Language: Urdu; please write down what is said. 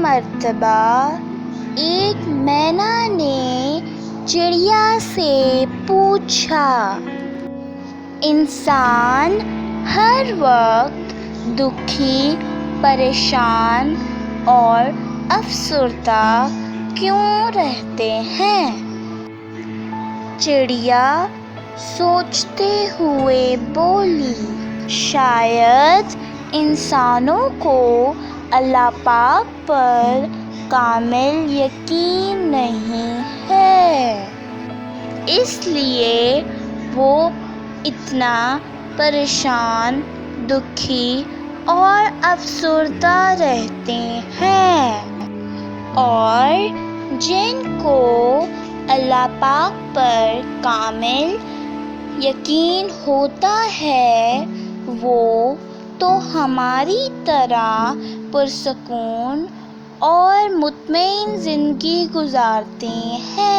مرتبہ ایک مینا نے چڑیا سے پوچھا، انسان ہر وقت دکھی، پریشان اور افسردہ کیوں رہتے ہیں؟ چڑیا سوچتے ہوئے بولی، شاید انسانوں کو اللہ پاک پر کامل یقین نہیں ہے، اس لیے وہ اتنا پریشان، دکھی اور افسردہ رہتے ہیں، اور جن کو اللہ پاک پر کامل یقین ہوتا ہے وہ تو ہماری طرح پرسکون اور مطمئن زندگی گزارتے ہیں۔